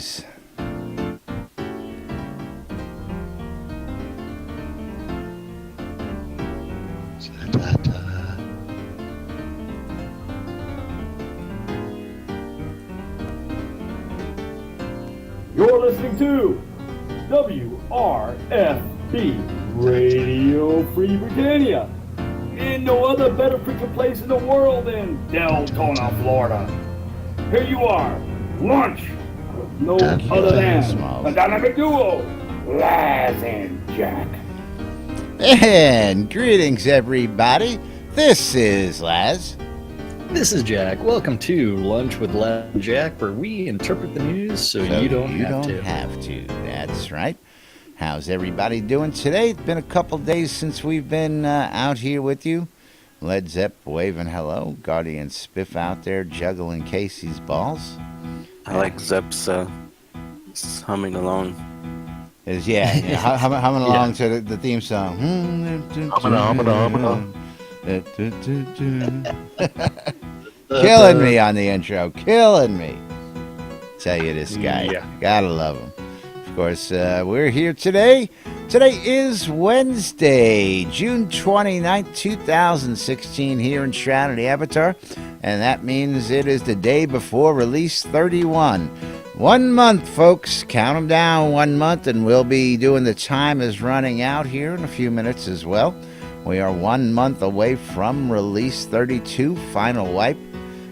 please. You're listening to WRFB Radio Free Britannia. In no other better freaking place in the world than Deltona, Florida. Here you are, lunch, no other than the dynamic duo, Laz and Jack. And greetings, everybody. This is Laz. This is Jack. Welcome to Lunch with Laz and Jack, where we interpret the news so you don't have to. That's right. How's everybody doing today? It's been a couple days since we've been out here with you. Led Zepp waving hello. Guardian Spiff out there juggling Casey's balls. I like Zepp's humming along. Humming along to the theme song. Killing me on the intro. Killing me. Tell you, this guy. Yeah. Gotta love him. Of course, we're here today. Today is Wednesday, June 29th, 2016, here in Shroud, the Avatar. And that means it is the day before release 31. 1 month, folks. Count them down, 1 month, and we'll be doing the time is running out here in a few minutes as well. We are 1 month away from release 32, final wipe.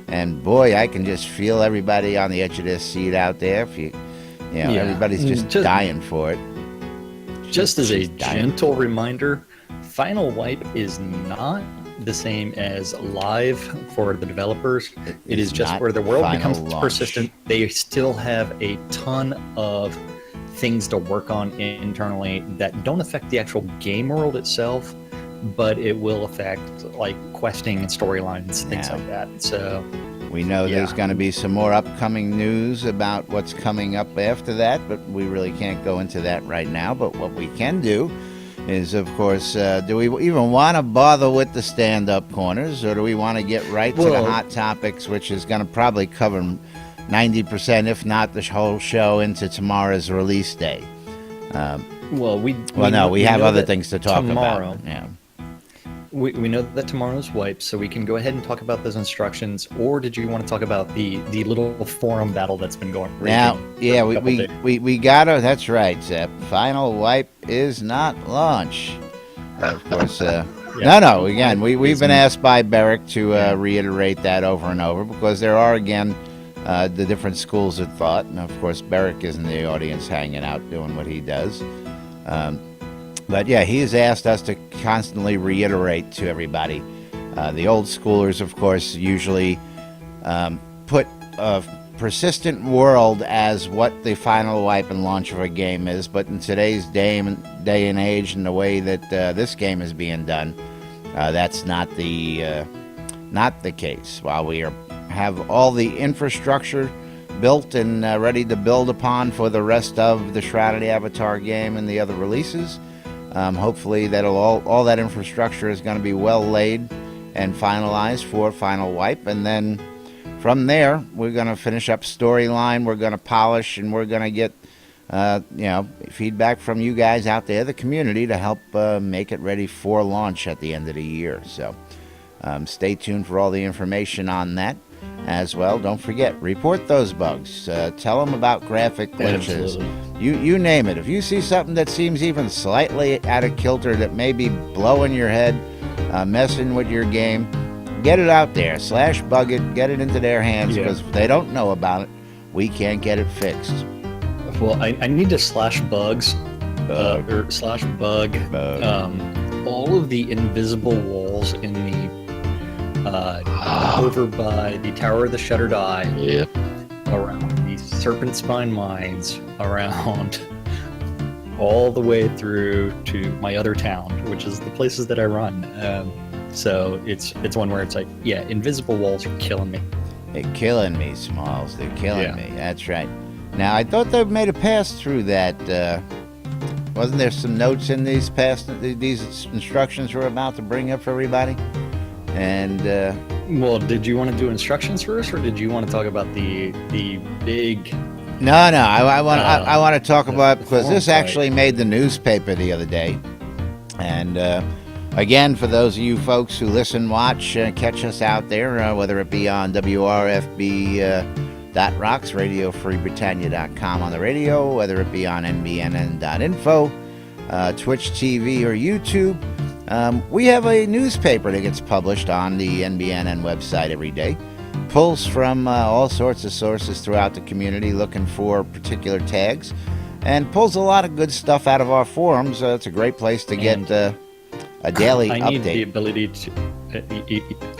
And boy, I can just feel everybody on the edge of this seat out there. Everybody's just dying for it. Just as a gentle reminder, Final Wipe is not the same as live for the developers. It is just where the world becomes persistent. They still have a ton of things to work on internally that don't affect the actual game world itself, but it will affect like questing and storylines, things like that. So we know there's going to be some more upcoming news about what's coming up after that, but we really can't go into that right now. But what we can do is, of course, do we even want to bother with the stand-up corners, or do we want to get right to the hot topics, which is going to probably cover 90%, if not the whole show, into tomorrow's release day? We have other things to talk tomorrow. about. Yeah. We know that tomorrow's wipe, so we can go ahead and talk about those instructions. Or did you want to talk about the little forum battle that's been going? Now, we gotta. That's right, Zepp. Final wipe is not launch. Of course. No. Again, we've been asked by Beric to reiterate that over and over, because there are again the different schools of thought, and of course Beric is in the audience, hanging out, doing what he does. But yeah, he has asked us to constantly reiterate to everybody. The old schoolers, of course, usually put a persistent world as what the final wipe and launch of a game is. But in today's day and age, and the way that this game is being done, that's not the case. While we have all the infrastructure built and ready to build upon for the rest of the Shroud Avatar game and the other releases. Hopefully that'll all that infrastructure is going to be well laid and finalized for final wipe, and then from there we're going to finish up storyline. We're going to polish, and we're going to get feedback from you guys out there, the community, to help make it ready for launch at the end of the year. So stay tuned for all the information on that as well. Don't forget, report those bugs. Tell them about graphic glitches. You name it. If you see something that seems even slightly out of kilter, that may be blowing your head, messing with your game, get it out there. /bug it. Get it into their hands, because if they don't know about it, we can't get it fixed. Well, I need to /bugs or /bug all of the invisible walls in the over by the Tower of the Shuttered Eye, around the Serpent Spine Mines, around all the way through to my other town, which is the places that I run. So it's one where it's like, invisible walls are killing me. They're killing me, Smalls. They're killing me. That's right. Now, I thought they made a pass through that. Wasn't there some notes in these instructions we're about to bring up for everybody? And well, did you want to do instructions first, or did you want to talk about the big No, I want to talk about, because this forum actually made the newspaper the other day. And again, for those of you folks who listen, watch, catch us out there, whether it be on WRFB.rocks, RadioFreeBritannia.com on the radio, whether it be on NBNN.info, Twitch TV, or YouTube. We have a newspaper that gets published on the NBNN website every day. Pulls from all sorts of sources throughout the community looking for particular tags, and pulls a lot of good stuff out of our forums. It's a great place to get a daily update. I need the ability to,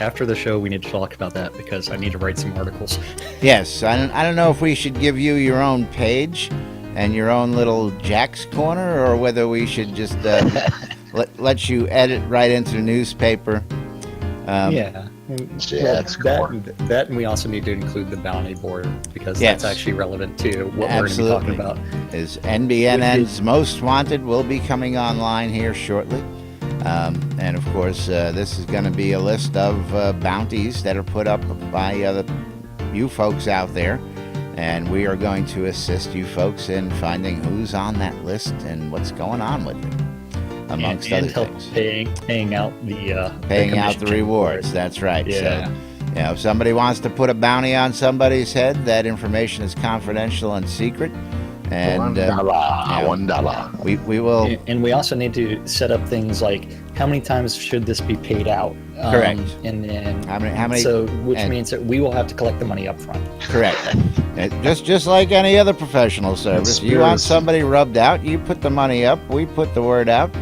after the show, we need to talk about that, because I need to write some articles. Yes, I don't know if we should give you your own page and your own little Jack's Corner, or whether we should just let you edit right into the newspaper. That, and we also need to include the bounty board, because that's actually relevant to what we're going to be talking about. Is NBNN's Most Wanted will be coming online here shortly. And of course, this is going to be a list of bounties that are put up by you folks out there. And we are going to assist you folks in finding who's on that list and what's going on with it, amongst other things. Paying out the rewards. That's right. Yeah. So, if somebody wants to put a bounty on somebody's head, that information is confidential and secret. And $1. We will. And we also need to set up things like, how many times should this be paid out? Correct. And then how many? So, which means that we will have to collect the money up front. Correct. just like any other professional service, you want somebody rubbed out, you put the money up, we put the word out,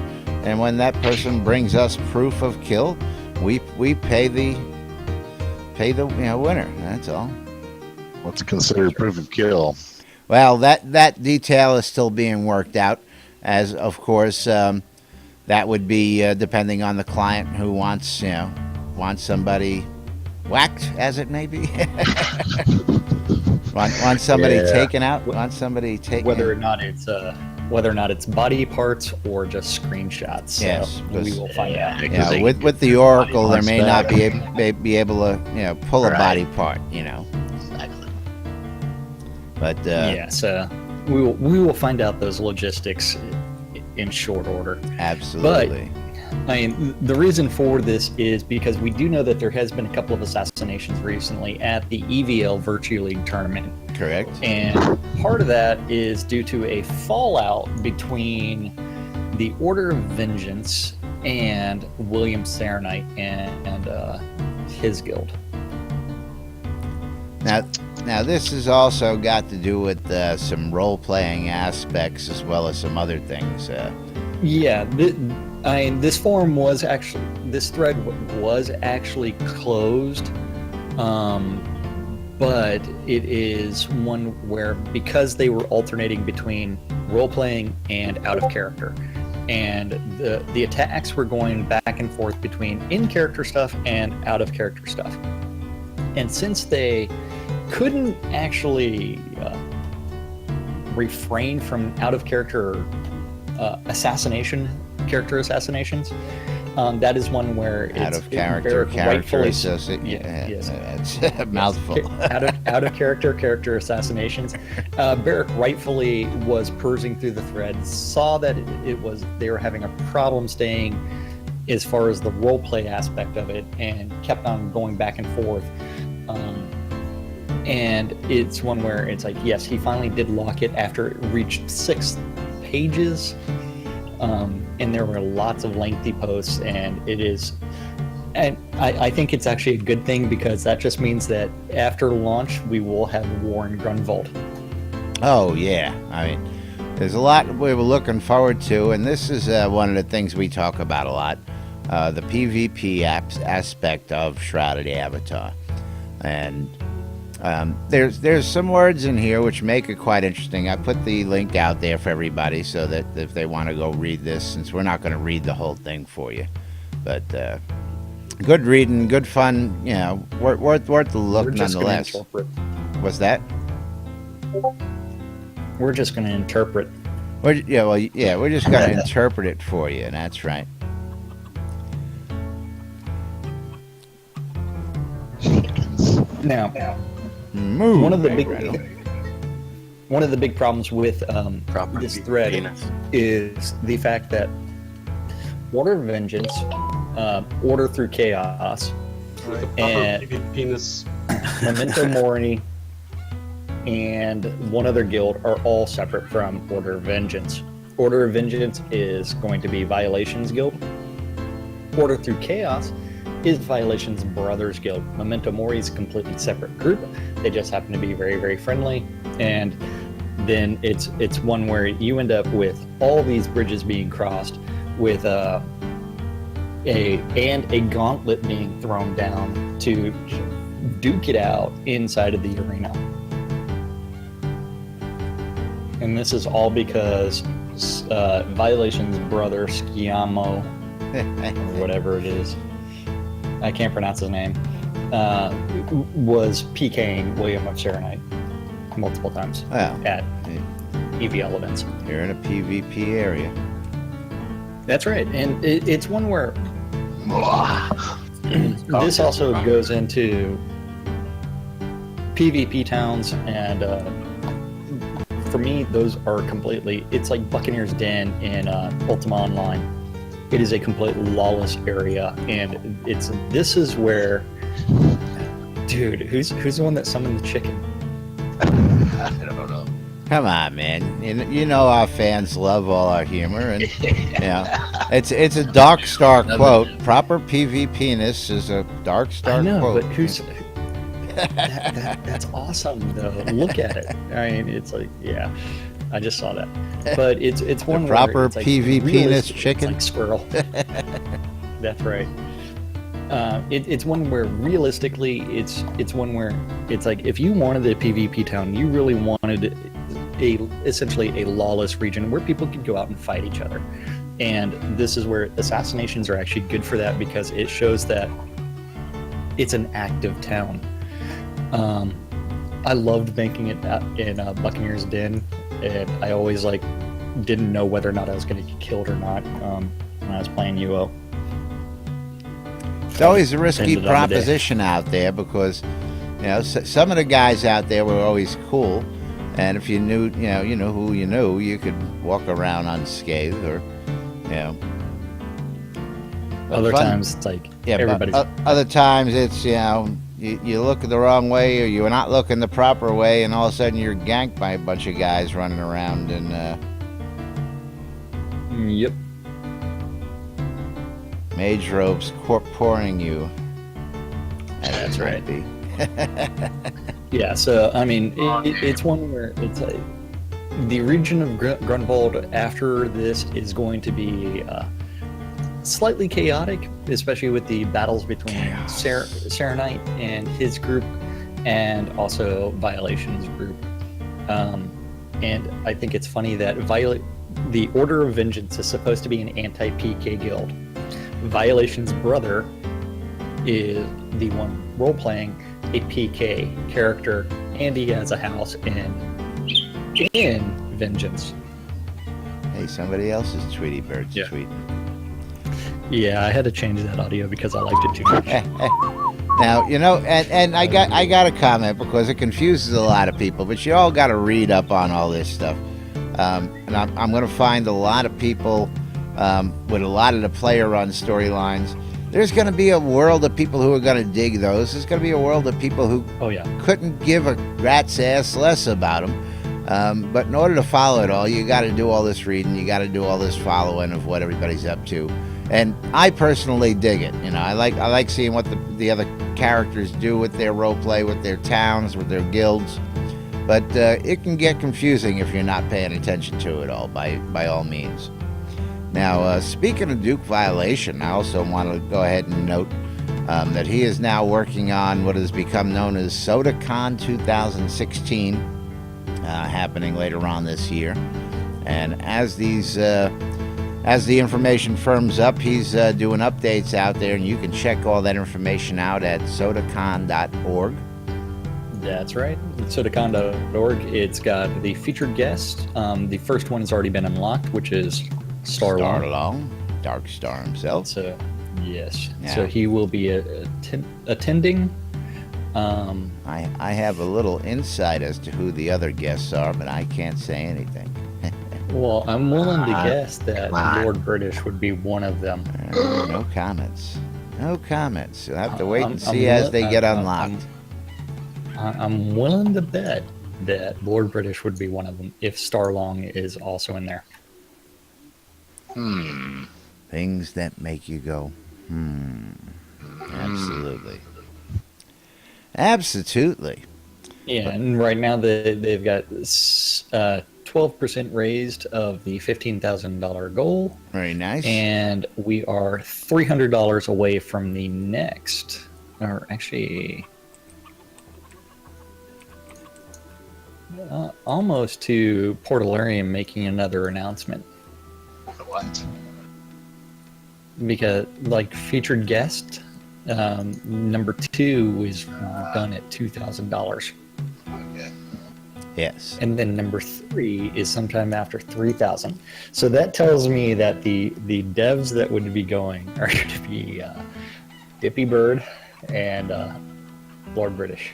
and when that person brings us proof of kill, we pay the winner. That's all. What's considered proof of kill? Well, that detail is still being worked out, as of course that would be depending on the client who wants somebody whacked, as it may be. want somebody taken out. Want somebody taken. Whether or not it's body parts or just screenshots. So yes, we will find out. Yeah, with the Oracle, there may not be able to pull a body part. Exactly. But so we will find out those logistics in short order. Absolutely. But the reason for this is because we do know that there has been a couple of assassinations recently at the EVL Virtue League tournament. Correct. And part of that is due to a fallout between the Order of Vengeance and William Serenite and his guild. Now this has also got to do with some role-playing aspects, as well as some other things. This forum was actually, this thread was actually closed, but it is one where, because they were alternating between role-playing and out of character, and the attacks were going back and forth between in-character stuff and out of character stuff. And since they couldn't actually refrain from out of character character assassinations, that is one where it's out of character assassination. Yes, it's a mouthful. out of character assassinations. Barrick rightfully was perusing through the thread, saw that they were having a problem staying as far as the role play aspect of it, and kept on going back and forth. And it's one where it's like, yes, he finally did lock it after it reached 6 pages. And there were lots of lengthy posts, and I think it's actually a good thing, because that just means that after launch, we will have war in Grunwald. Oh, yeah. There's a lot we were looking forward to, and this is one of the things we talk about a lot, the PvP aspect of Shrouded Avatar. And there's some words in here which make it quite interesting. I put the link out there for everybody, so that if they want to go read this, since we're not going to read the whole thing for you, but good reading, good fun, worth the look nonetheless. What's that? We're just going to interpret. We're just going to interpret it for you, and that's right. Now, Move. one of the one of the big problems with Proper this thread penis. is the fact that Order of Vengeance, Order through Chaos, Right. and Proper penis. Memento Mori, and one other guild are all separate from Order of Vengeance. Order of Vengeance is going to be Violations Guild. Order through Chaos is Violations Brothers Guild. Memento Mori is a completely separate group. They just happen to be very, very friendly. And then it's one where you end up with all these bridges being crossed with a gauntlet being thrown down to duke it out inside of the arena. And this is all because Violations brother Schiamo, or whatever it is, I can't pronounce his name, was PKing William of Serenite multiple times at EVL events. You're in a PvP area. That's right, and it's one where this also goes into PvP towns, and for me, those are completely. It's like Buccaneer's Den in Ultima Online. It is a complete lawless area, and this is where, dude, who's the one that summoned the chicken? I don't know. Come on, man. You know our fans love all our humor, and it's a Dark Star quote. Proper PvP-ness is a Dark Star I know, quote. but who's that's awesome though. Look at it. I mean, it's like, yeah, I just saw that. But it's one the proper where it's like PvP-ness chicken. It's like squirrel. That's right. It's one where realistically, it's one where it's like if you wanted a PvP town, you really wanted essentially a lawless region where people could go out and fight each other. And this is where assassinations are actually good for that, because it shows that it's an active town. I loved making it in Buccaneer's Den, and I always didn't know whether or not I was going to get killed or not when I was playing UO. It's always a risky proposition out there, because some of the guys out there were always cool, and if you knew who you knew, you could walk around unscathed, or Other times it's like everybody's. Other times it's you look the wrong way, or you're not looking the proper way, and all of a sudden you're ganked by a bunch of guys running around and. Yep. Mage robes pouring you. That's right. Yeah, so I mean, it's one where it's like the region of Grunwald after this is going to be slightly chaotic, especially with the battles between Serenite and his group, and also Violations group. And I think it's funny that the Order of Vengeance is supposed to be an anti-PK guild. Violations brother is the one role-playing a PK character, and he has a house in Vengeance. Hey, somebody else is Tweety Bird's tweeting. Yeah, I had to change that audio because I liked it too much. Now, and I got a comment, because it confuses a lot of people, but you all got to read up on all this stuff. And I'm going to find a lot of people with a lot of the player-run storylines. There's going to be a world of people who are going to dig those. There's going to be a world of people who couldn't give a rat's ass less about them. But in order to follow it all, you got to do all this reading. You got to do all this following of what everybody's up to. And I personally dig it. I like seeing what the other characters do with their role play, with their towns, with their guilds. But it can get confusing if you're not paying attention to it all, by all means. Now, speaking of Duke Violation, I also want to go ahead and note that he is now working on what has become known as SodaCon 2016, happening later on this year. And as the information firms up, he's doing updates out there, and you can check all that information out at sodacon.org. That's right, sodacon.org. It's got the featured guest. The first one has already been unlocked, which is Starlong, Dark Star himself. So, yes. Yeah. So he will be attending I have a little insight as to who the other guests are, but I can't say anything. Well, I'm willing to guess that Lord British would be one of them. No comments. No comments. You'll have to wait and see as they get unlocked. I'm willing to bet that Lord British would be one of them if Starlong is also in there. Things that make you go, Absolutely. Absolutely. Yeah, and right now they've got 12% raised of the $15,000 goal. Very nice. And we are $300 away from the next, or actually, almost to Portalarium making another announcement. What? Because, like, featured guest, number 2 is done at $2,000. Okay. Yes. And then number 3 is sometime after 3,000. So that tells me that the devs that would be going are going to be Dippy Bird and Lord British.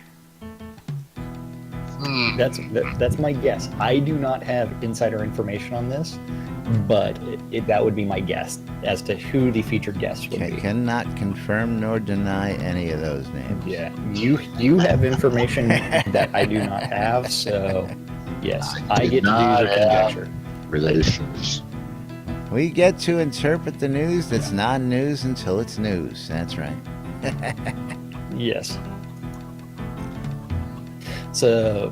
That's my guess. I do not have insider information on this, but that would be my guess as to who the featured guest would be. Cannot confirm nor deny any of those names. Yeah, you have information that I do not have, so yes, I get to do the conjecture. Relations. We get to interpret the news that's non-news until it's news. That's right. Yes. So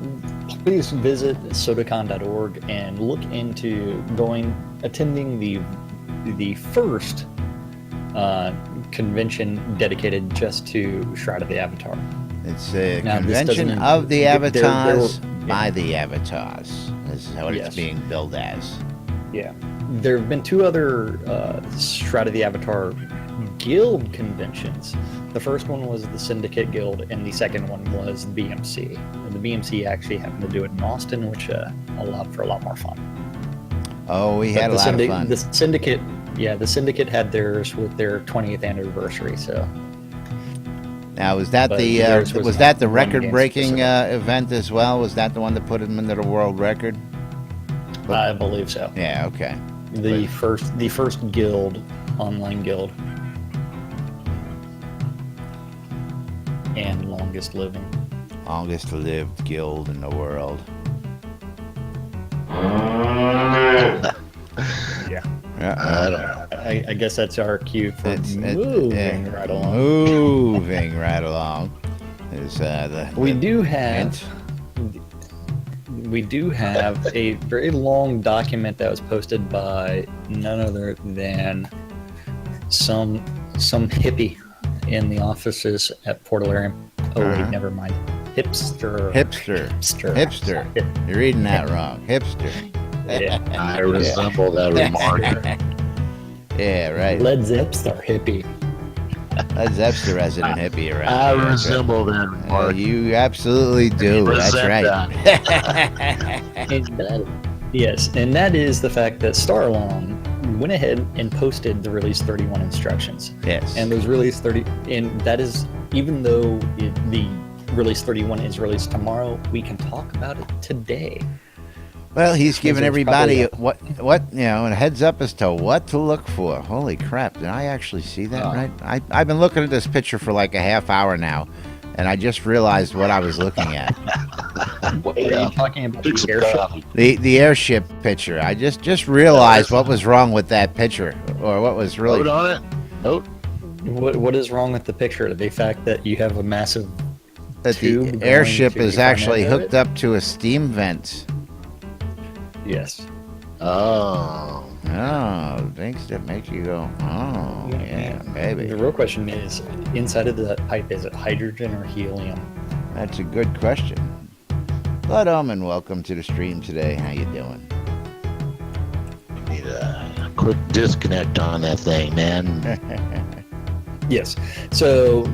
please visit sodacon.org and look into attending the first convention dedicated just to Shroud of the Avatar. It's a convention of the avatars by the avatars. This is what it's being billed as. Yeah. There have been 2 other Shroud of the Avatar guild conventions. The first one was the Syndicate Guild, and the second one was the BMC. And the BMC actually happened to do it in Austin, which allowed for a lot more fun. Oh, we had a lot of fun. The Syndicate had theirs with their 20th anniversary. So now, was that the record-breaking event as well? Was that the one that put them into the world record? I believe so. Yeah. Okay. The first guild, online guild, and longest lived guild in the world. Yeah. I don't know. I guess that's our cue for moving right along. Moving right along. We do have a very long document that was posted by none other than some hippie in the offices at Portalarium. Oh wait, never mind. Hipster. You're reading that wrong. Hipster. Yeah. I resemble that remark. Yeah, right. Led Zepp's our hippie. Led Zepp's the resident hippie around I here. resemble that remark. You absolutely do. That's right. Yes, and that is the fact that Starlong went ahead and posted the Release 31 instructions. Yes. And those Release 30, and that is, even though the Release 31 is released tomorrow, we can talk about it today. Well, he's giving everybody what a heads up as to what to look for. Holy crap! Did I actually see that right? I've been looking at this picture for like a half hour now, and I just realized what I was looking at. What are you talking about? The airship? The airship picture. I just realized what was wrong with that picture, or what was really. Note on it. Note. What is wrong with the picture? The fact that you have a massive that the airship is actually hooked up to a steam vent. Yes. Oh, things that make you go, oh, yeah, baby. The real question is, inside of that pipe, is it hydrogen or helium? That's a good question. Blood Omen, welcome to the stream today. How you doing? need a quick disconnect on that thing, man. Yes. So,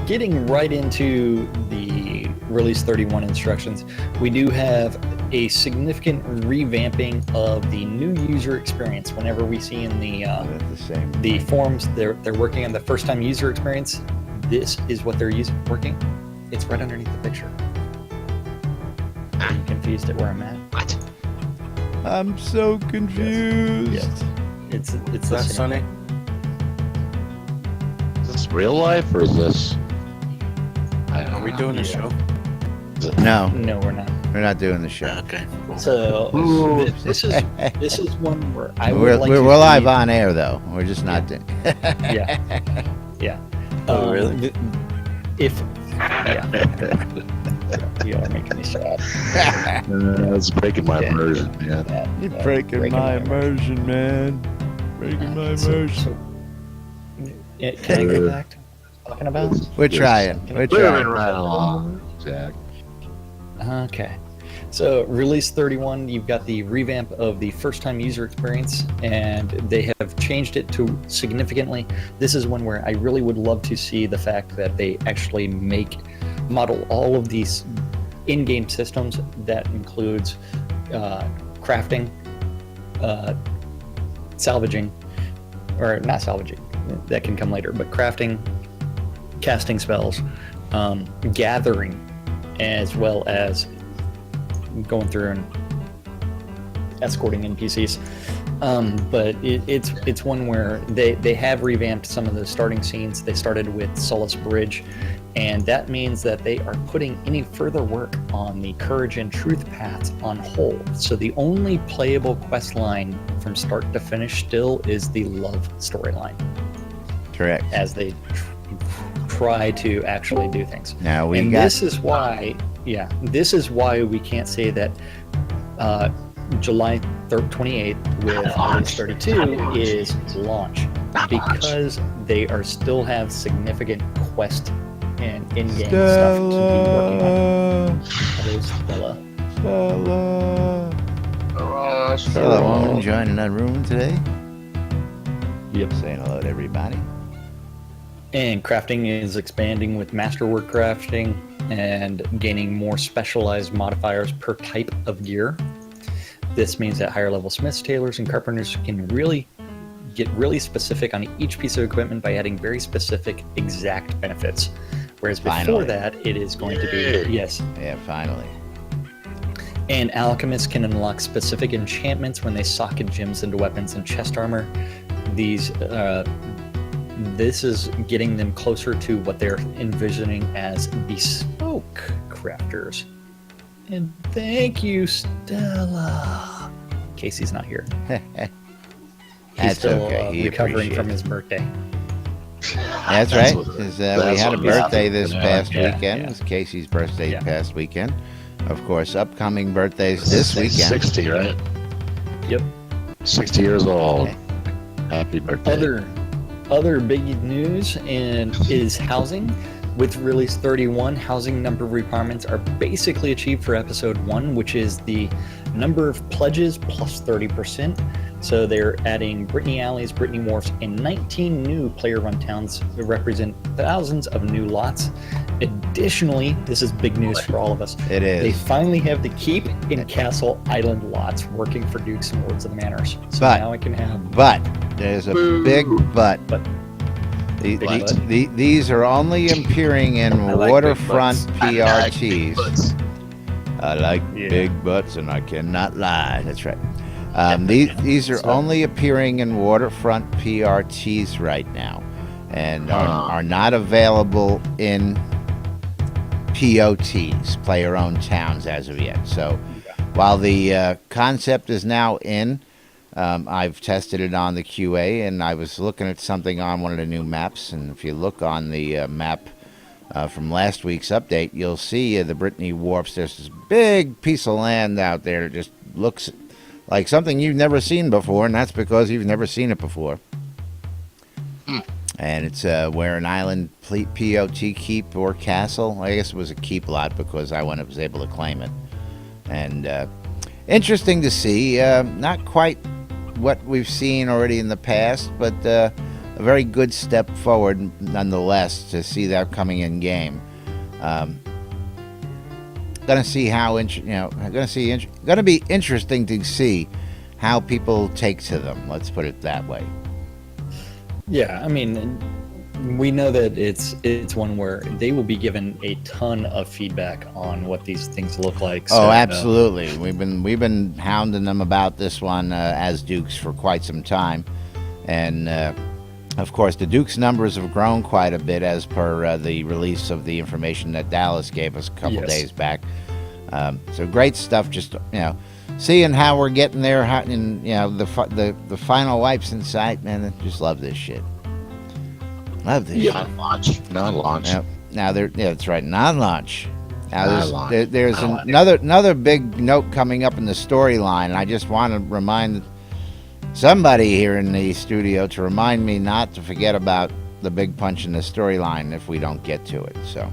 getting right into the Release 31 instructions, we do have a significant revamping of the new user experience. Whenever we see in the forums they're working on the first time user experience, this is what they're using working, it's right underneath the picture. Are you confused at where I'm at? What? I'm so confused. Yes. It's Is the that same. Sonny? Is this real life or is this? Are we doing a show? No, No, we're not. we're not doing the show. Okay. So this is one where I would We're like to live see- on air though. We're just not doing. Yeah. Oh, really? You are making me sad. It's breaking my immersion, man. You're breaking my immersion, man. Breaking my immersion. Can I go back to what I was talking about? We're trying. We're Moving trying. right along, Zach. Okay. So, release 31, you've got the revamp of the first-time user experience, and they have changed it to significantly. This is one where I really would love to see the fact that they actually model all of these in-game systems. That includes crafting, salvaging, or not salvaging, that can come later, but crafting, casting spells, gathering, as well as going through and escorting NPCs. But it's one where they have revamped some of the starting scenes. They started with Solace Bridge, and that means that they are putting any further work on the Courage and Truth paths on hold. So the only playable quest line from start to finish still is the love storyline, Correct. as they try to actually do things. Now we And got. this is why, this is why we can't say that July 28th with release 32 is launch, because they are still have significant quest and in-game stuff to be working on. Hello, Stella. Stella Woman joining that room today. Yep. Saying hello to everybody. And crafting is expanding with masterwork crafting and gaining more specialized modifiers per type of gear. This means that higher level smiths, tailors, and carpenters can really get really specific on each piece of equipment by adding very specific exact benefits. Whereas before Finally. that, it is going to be, yes. Yeah, finally. And alchemists can unlock specific enchantments when they socket gems into weapons and chest armor. This is getting them closer to what they're envisioning as bespoke crafters. And thank you, Stella. Casey's not here. He's That's still okay. He recovering from appreciates his birthday. That's right. 'Cause, we had a what birthday happens. this past Yeah, weekend. yeah. It was Casey's birthday Yeah. past weekend. Of course, upcoming birthdays this weekend. 60, right? Yep. 60 years old. Okay. Happy birthday. Other big news is housing. With release 31, housing number requirements are basically achieved for episode 1, which is the number of pledges plus 30%. So they're adding Brittany Alleys, Brittany Wharfs, and 19 new player-run towns that represent thousands of new lots. Additionally, this is big news for all of us. It is. They finally have the Keep and Castle Island lots working for Dukes and Lords of the Manors. So But- now I can have... But there's a big but. But These are only appearing in I like big waterfront butts. PRTs. I like Yeah. big butts, and I cannot lie. That's right. These are only appearing in waterfront PRTs right now, and are not available in POTs, player-owned towns, as of yet. So, while the concept is now in, I've tested it on the QA, and I was looking at something on one of the new maps. And if you look on the map from last week's update, you'll see the Brittany Wharfs. There's this big piece of land out there that just looks like something you've never seen before, and that's because you've never seen it before. And it's where an island POT keep or castle. I guess it was a keep lot because I was able to claim it. And interesting to see. Not quite what we've seen already in the past, but a very good step forward nonetheless to see that coming in game. Going to see how going to be interesting to see how people take to them. Let's put it that way. Yeah, I mean, we know that it's one where they will be given a ton of feedback on what these things look like. So, oh, absolutely. We've been hounding them about this one as Dukes for quite some time, and of course the Dukes numbers have grown quite a bit as per the release of the information that Dallas gave us a couple days back. So great stuff. Just seeing how we're getting there, and the final wipes in sight. Man, I just love this shit. Love this shit. Non-launch. Yep. Now that's right, non-launch. Now there's another big note coming up in the storyline, and I just want to remind somebody here in the studio to remind me not to forget about the big punch in the storyline if we don't get to it. So,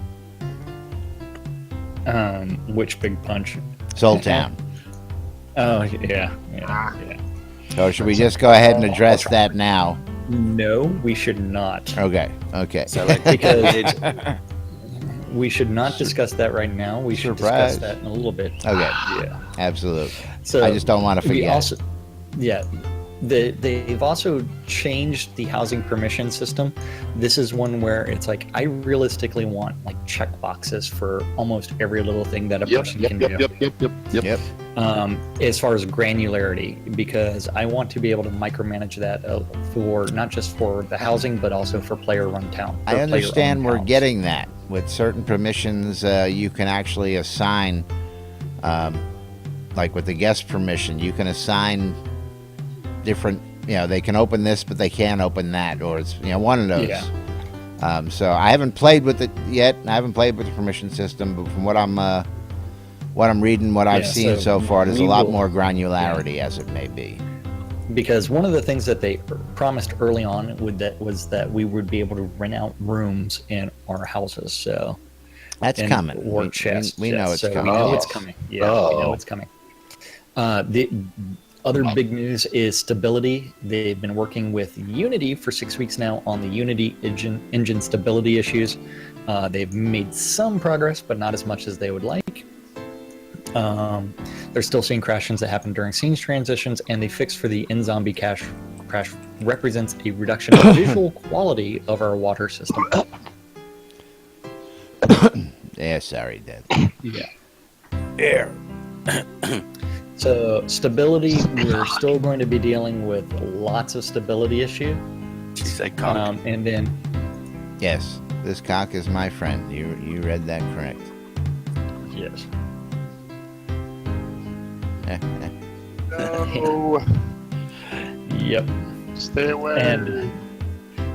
which big punch? Soul Town. Oh yeah. So should we just go ahead and address that now? No, we should not. Okay. So like Because we should not discuss that right now. We should Surprise. discuss that in a little bit. Okay. Yeah. Absolutely. So I just don't want to forget. They've also changed the housing permission system. This is one where it's like I realistically want like check boxes for almost every little thing that a person can do. Yep. As far as granularity, because I want to be able to micromanage that for not just for the housing, but also for player-run town. I understand we're getting that with certain permissions. You can actually assign, like with the guest permission, you can assign different. They can open this, but they can't open that, or it's one of those. Yeah. So I haven't played with it yet. I haven't played with the permission system, but from what I'm reading, what I've seen so far, there's a lot more granularity as it may be. Because one of the things that they promised early on was that we would be able to rent out rooms in our houses. So that's coming. War chests. We know it's coming. We know it's coming. Yeah, we know it's coming. The other big news is stability. They've been working with Unity for 6 weeks now on the Unity engine stability issues. They've made some progress, but not as much as they would like. They're still seeing crashes that happen during scenes transitions, and the fix for the in-zombie crash represents a reduction in visual quality of our water system. Yeah, sorry, Dad. Yeah. Air. So stability, we're still going to be dealing with lots of stability issue. She said cock. And then Yes, this cock is my friend. You read that correct. yes. No. Yep. Stay away. And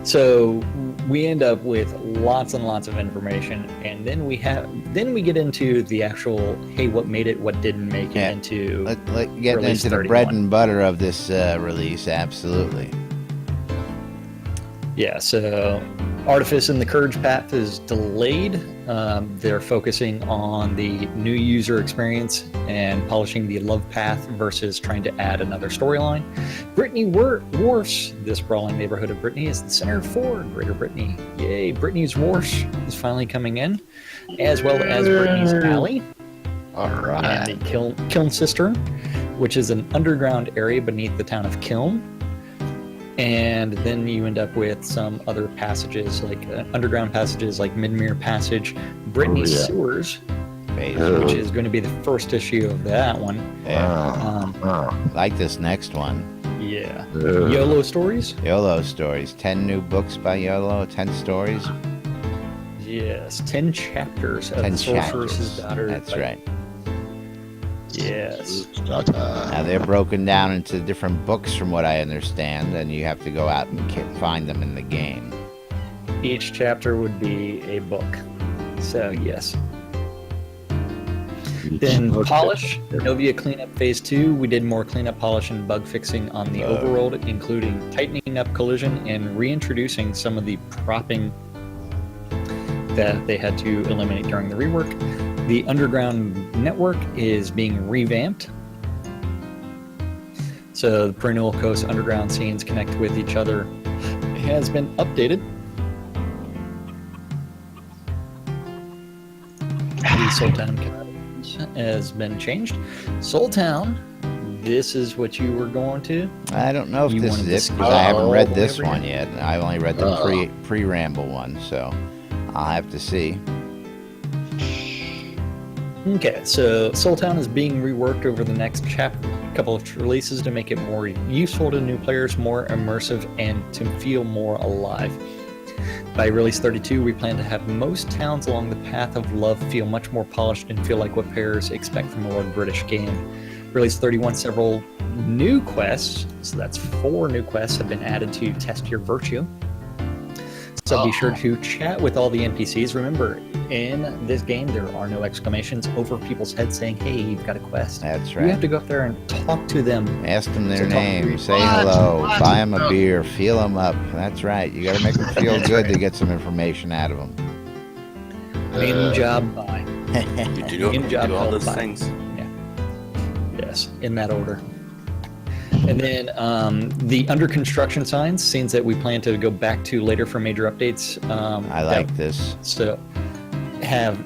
so we end up with lots and lots of information, and then we get into the actual what made it, what didn't make it into. Let get release into the 31. bread and butter of this release. Absolutely. Yeah, so Artifice in the Courage path is delayed. They're focusing on the new user experience and polishing the love path versus trying to add another storyline. Brittany Wharfs, this sprawling neighborhood of Brittany, is the center for Greater Brittany. Yay, Brittany's Wharfs is finally coming in, as well as Brittany's Alley. All right. And the Kiln Cistern, which is an underground area beneath the town of Kiln. And then you end up with some other passages, like underground passages like Midmere Passage, Brittany's Sewers, which is going to be the first issue of that one. Like this next one. Yeah. YOLO Stories? YOLO Stories. 10 new books by YOLO, 10 stories. Yes, 10 chapters of 10 the Sorceress's chapters. Daughter. That's right. Yes. Now they're broken down into different books from what I understand, and you have to go out and find them in the game. Each chapter would be a book. So, yes. Then Polish, Novia Cleanup Phase 2. We did more cleanup, polish, and bug fixing on the overworld, including tightening up collision and reintroducing some of the propping that they had to eliminate during the rework. The underground network is being revamped. So the Perennial Coast underground scenes connect with each other. It has been updated. The Soul Town has been changed. Soul Town, this is what you were going to? I don't know if You this wanted is to it because I haven't read scroll this over one yet. I've only read the pre-ramble one, so I'll have to see. Okay, so Soul Town is being reworked over the next couple of releases to make it more useful to new players, more immersive, and to feel more alive. By release 32, we plan to have most towns along the path of love feel much more polished and feel like what players expect from a more British game. Release 31, several new quests, so that's 4 new quests, have been added to test your virtue. So be sure to chat with all the NPCs. Remember, in this game, there are no exclamations over people's heads saying, hey, you've got a quest. That's right. You have to go up there and talk to them. Ask them their name, say hello, buy them a beer, feel them up. That's right. You got to make them feel good to get some information out of them. Main job, buy. You do all those things. Yeah. Yes, in that order. And then the under construction signs, scenes that we plan to go back to later for major updates. I like this. So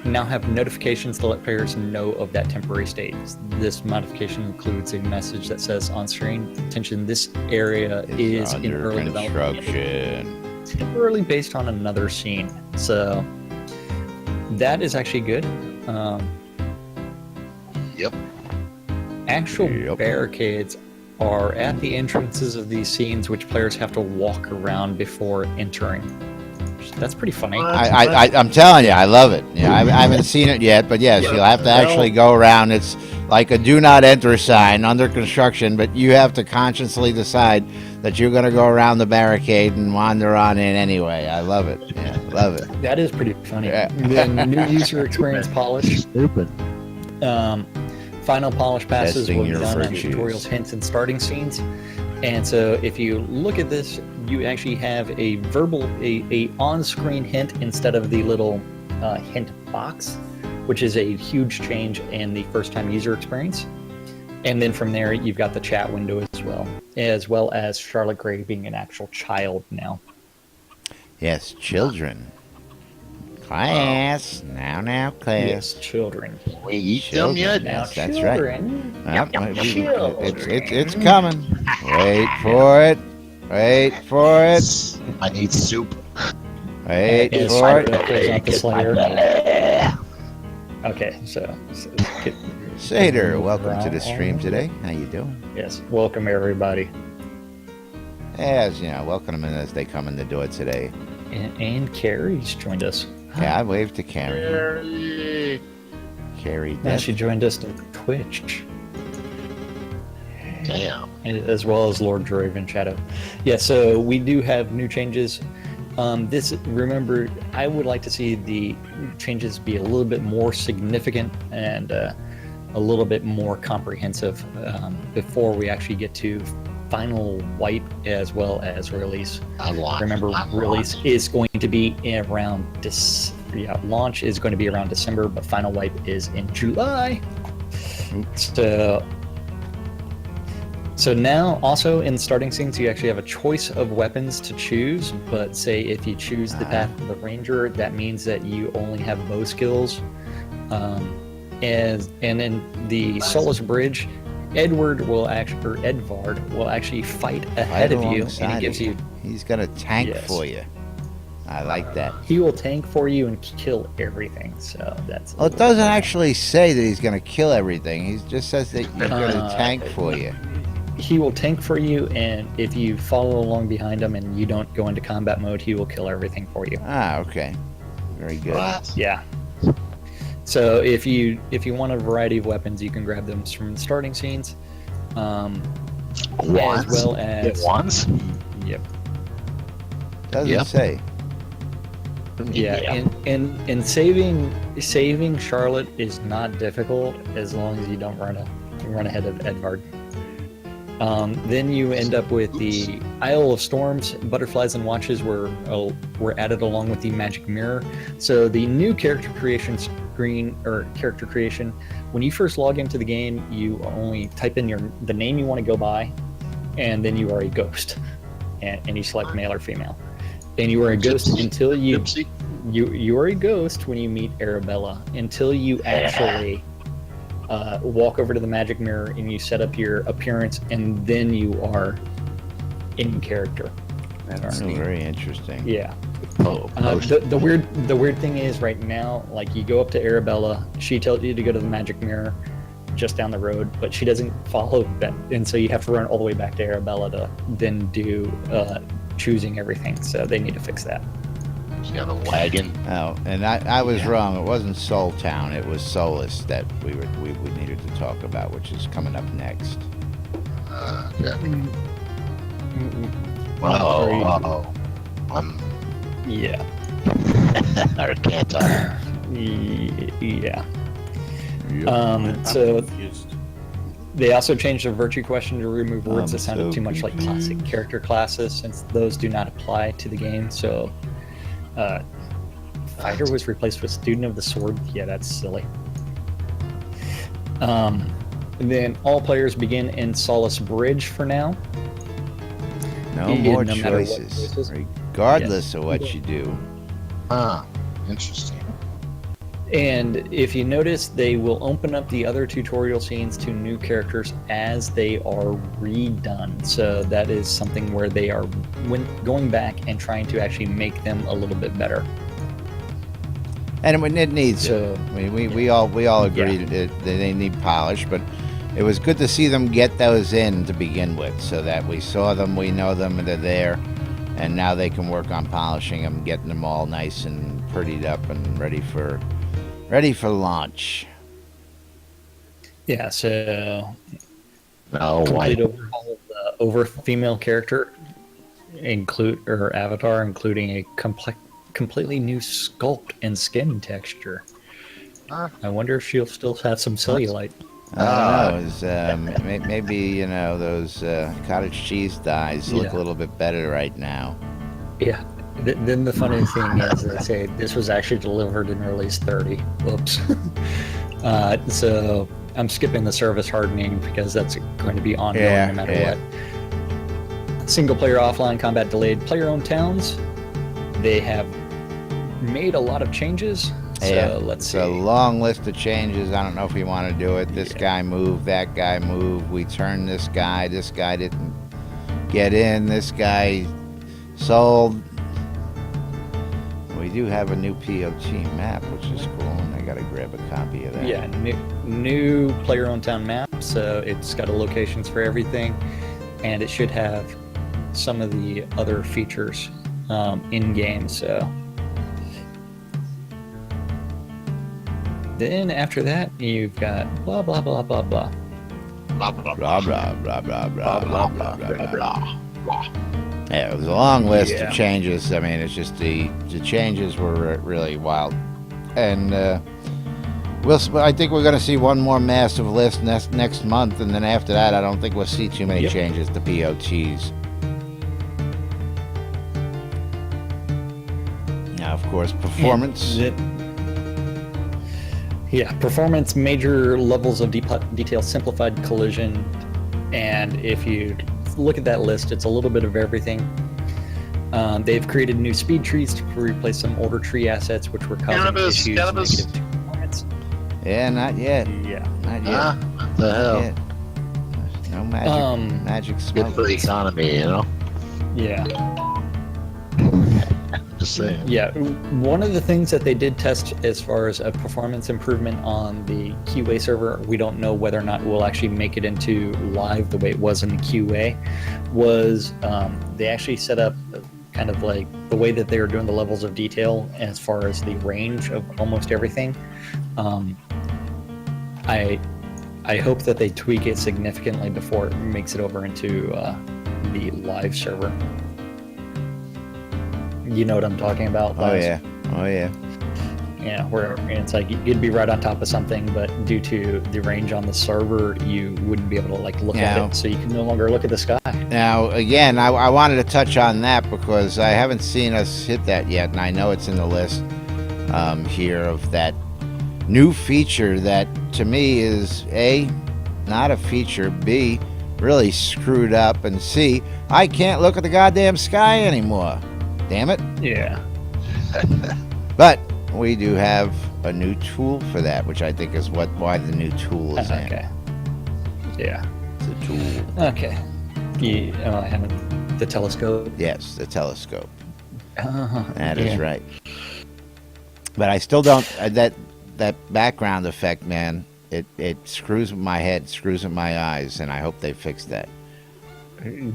now have notifications to let players know of that temporary state. This modification includes a message that says on screen, attention, this area is in under early construction. development, temporarily based on another scene. So that is actually good. Yep. Actual barricades are at the entrances of these scenes, which players have to walk around before entering. That's pretty funny. I'm telling you, I love it. Yeah, I haven't seen it yet, but yes, you'll have to actually go around. It's like a do not enter sign under construction, but you have to consciously decide that you're going to go around the barricade and wander on in anyway. I love it. Yeah, love it. That is pretty funny. Yeah. Then new user experience polish. Stupid. Final polish passes Testing will be your done on virtues. tutorials, hints, and starting scenes. And so if you look at this, you actually have a on-screen hint instead of the little hint box, which is a huge change in the first-time user experience. And then from there, you've got the chat window as well as Charlotte Gray being an actual child now. Yes, children. Class. Now, class. Yes, children. We eat them yet? Now, Yes, that's children. right. Children. It's coming. Wait for it. Wait for it. I need soup. Wait Is for Spider it. pulls out the Slayer. Okay, so Sater, welcome to the stream today. How you doing? yes, welcome everybody. As you know, welcome them in as they come in the door today. And Carrie's joined us. Yeah, I waved to Carrie. Carrie. Carrie Yeah, did. she joined us to Twitch, Damn. as well as Lord Draven Shadow. Yeah, so we do have new changes. Remember, I would like to see the changes be a little bit more significant and a little bit more comprehensive before we actually get to final wipe as well as release. Remember, release is going to be around launch is going to be around December, but final wipe is in July. So now, also in starting scenes, you actually have a choice of weapons to choose. But say if you choose the path of the ranger, that means that you only have bow skills. And in the Solus Bridge, Edvard will actually fight ahead of you, and he gives you. He's gonna tank Yes. for you. I like that. He will tank for you and kill everything. So that's. Well, it doesn't actually say that he's gonna kill everything. He just says that he's gonna tank for you. He will tank for you, and if you follow along behind him and you don't go into combat mode, he will kill everything for you. Ah, okay. Very good. What? Yeah. So if you want a variety of weapons, you can grab them from the starting scenes, as well as Wands? Yep. Doesn't Yep. say. Yeah. And saving Charlotte is not difficult as long as you don't run ahead of Edvard. Then you end up with the Isle of Storms. Butterflies and watches were added along with the magic mirror. So the new character creation screen or character creation, when you first log into the game, you only type in the name you want to go by, and then you are a ghost, and you select male or female, and you are a ghost until you are a ghost when you meet Arabella until you actually walk over to the magic mirror and you set up your appearance, and then you are in character. That's very interesting. Yeah. The weird thing is right now, like you go up to Arabella, she tells you to go to the magic mirror just down the road, but she doesn't follow that, and so you have to run all the way back to Arabella to then do choosing everything. So they need to fix that. She got a wagon. Oh, and I was wrong. It wasn't Soul Town. It was Solus that we needed to talk about, which is coming up next. Okay. Yeah. I can't talk. Yeah. I'm So confused. they also changed the virtue question to remove words that sounded so too much like classic character classes, since those do not apply to the game. So fighter was replaced with student of the sword. Yeah, that's silly. And then all players begin in Solace Bridge for now. No Yeah, more no matter what choices, choices. regardless of what you do. Interesting. And if you notice, they will open up the other tutorial scenes to new characters as they are redone. So that is something where they are going back and trying to actually make them a little bit better. And it needs So, it. I mean, we all agree that they need polish, but it was good to see them get those in to begin with, so that we saw them, we know them, and they're there, and now they can work on polishing them, getting them all nice and prettied up and ready for launch. Yeah, so No, complete white. overhaul of the over female character avatar, including a completely new sculpt and skin texture. I wonder if she'll still have some cellulite. I don't know. Maybe those cottage cheese dyes look a little bit better right now. Yeah. Then the funny thing is, they say this was actually delivered in release 30. Whoops. So I'm skipping the service hardening because that's going to be ongoing no matter what. Single player offline combat delayed. Player owned towns. They have made a lot of changes. So let's see. It's a long list of changes. I don't know if we want to do it. This guy moved, that guy moved. We turned this guy. This guy didn't get in. This guy sold. We do have a new POT map, which is cool, and I gotta grab a copy of that. Yeah, new player-owned town map. So it's got locations for everything, and it should have some of the other features in game. So then after that, you've got blah blah blah blah blah. Blah, blah, Blah blah blah blah blah blah blah blah blah. Yeah, it was a long list of changes. I mean, it's just the changes were really wild, and I think we're going to see one more massive list next month, and then after that, I don't think we'll see too many changes to POTs. Now, of course, performance. Performance, major levels of detail, simplified collision, and if you look at that list, it's a little bit of everything. They've created new speed trees to replace some older tree assets, which were causing issues negative to performance. Yeah, not yet. Yeah, not yet. What the hell? Yet. No magic smoke. Good for the economy, Yeah. Just saying. Yeah, one of the things that they did test as far as a performance improvement on the QA server, we don't know whether or not we'll actually make it into live the way it was in the QA, was they actually set up kind of like the way that they were doing the levels of detail as far as the range of almost everything. I hope that they tweak it significantly before it makes it over into the live server. You know what I'm talking about? Oh yeah. Yeah, where it's like you'd be right on top of something, but due to the range on the server, you wouldn't be able to look at it, so you can no longer look at the sky. Now, again, I wanted to touch on that because I haven't seen us hit that yet, and I know it's in the list here of that new feature that, to me, is A, not a feature, B, really screwed up, and C, I can't look at the goddamn sky anymore. Damn it. Yeah. But we do have a new tool for that, which I think is why the new tool is in. Okay. Yeah. It's a tool. Okay. I haven't. The telescope. Yes, the telescope. That is right. But I still don't. That background effect, man. It screws with my head, screws with my eyes, and I hope they fix that.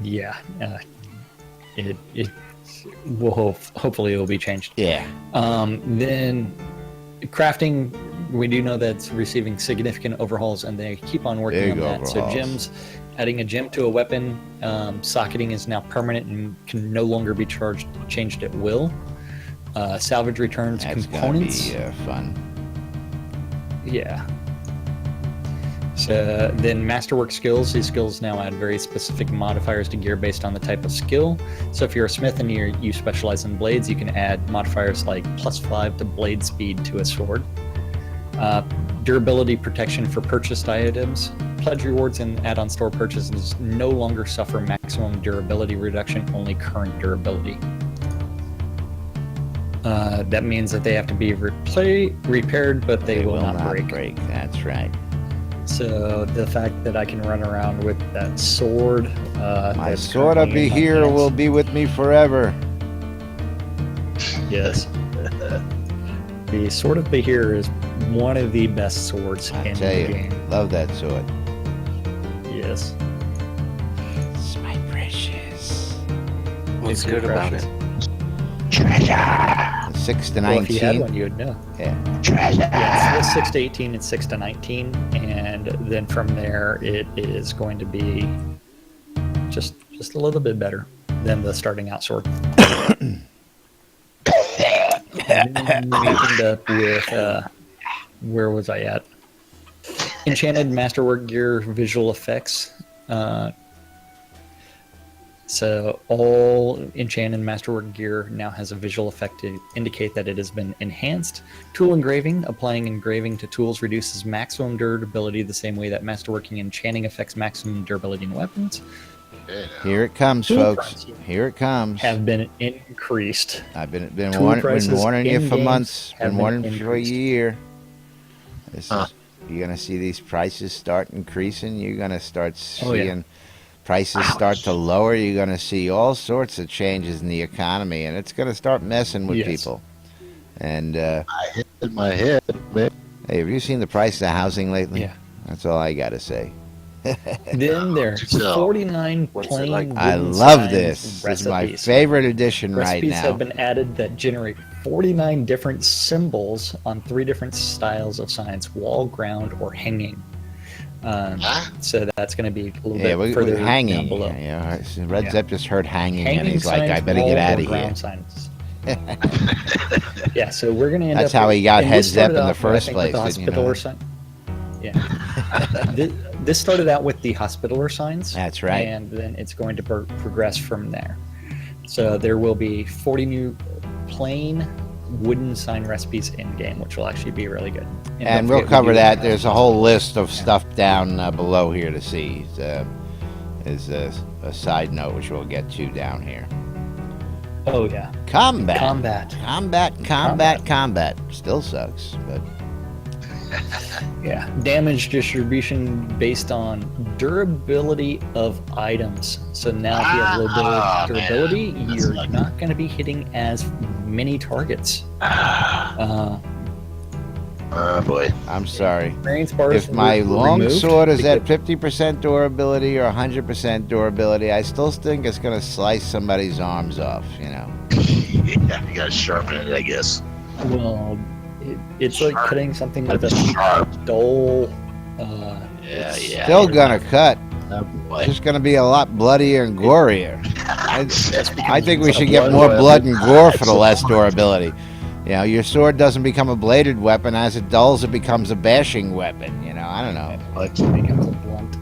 Yeah. It will hopefully it will be changed. Yeah. Then crafting, we do know that's receiving significant overhauls, and they keep on working on that. So gems, adding a gem to a weapon, socketing is now permanent and can no longer be changed at will. Salvage returns components. Gonna be fun. Yeah. So then masterwork skills. These skills now add very specific modifiers to gear based on the type of skill. So if you're a smith and you specialize in blades, you can add modifiers like +5 to blade speed to a sword. Durability protection for purchased items. Pledge rewards and add-on store purchases no longer suffer maximum durability reduction, only current durability. That means that they have to be repaired, but they will not break. That's right. So the fact that I can run around with that sword, my sword will be here, will be with me forever. Yes. The sword of Bahir is one of the best swords in the game. Love that sword. Yes. It's my precious. What's good about it? Treasure. 6 to 19. Well, if you had one, you would know. Yeah. Treasure. Yeah, it's 6 to 18 and 6 to 19, and then from there it is going to be just a little bit better than the starting out sword. And then we end up with where was I at? Enchanted Masterwork Gear visual effects. So all enchanted masterwork gear now has a visual effect to indicate that it has been enhanced. Tool engraving. Applying engraving to tools reduces maximum durability the same way that masterworking enchanting affects maximum durability in weapons. Here it comes, folks. Here it comes. Have been increased. I've been warning you for months. Been warning you for a year. You're gonna see these prices start increasing. You're gonna start seeing prices start to lower. You're gonna see all sorts of changes in the economy, and it's gonna start messing with people. And I hit my head, man. Hey, have you seen the price of housing lately? Yeah. That's all I gotta say. Then there's 49 plain like? I love this. This is my favorite edition right now. Recipes have been added that generate 49 different symbols on 3 different styles of signs: wall, ground, or hanging. So that's going to be a little bit further hanging. down below. Yeah, Red Zep just heard hanging and he's signs, like, I better get out of here. ground signs. Yeah, so we're going to end That's up... how he got and head this Zep in started the out, first I think, place. with the hospitaller sign. Yeah. This started out with the hospitaller signs. That's right. And then it's going to progress from there. So there will be 40 new plain wooden sign recipes in game, which will actually be really good. And we'll cover that. There's a whole list of stuff down below here to see. Is a side note, which we'll get to down here. Oh yeah. Combat. Still sucks, but yeah. Damage distribution based on durability of items. So now if you have low durability, you're not going to be hitting as many targets. Boy. I'm sorry. Bars if my long sword is at 50% durability or 100% durability, I still think it's going to slice somebody's arms off, you know. Yeah, you got to sharpen it, I guess. Well, it's like cutting something with a dull... Still going to cut. Oh, boy. It's just going to be a lot bloodier and gorier. I think we should get more blood and gore for the less durability. You know, your sword doesn't become a bladed weapon. As it dulls, it becomes a bashing weapon. You know, I don't know. It becomes a blunt.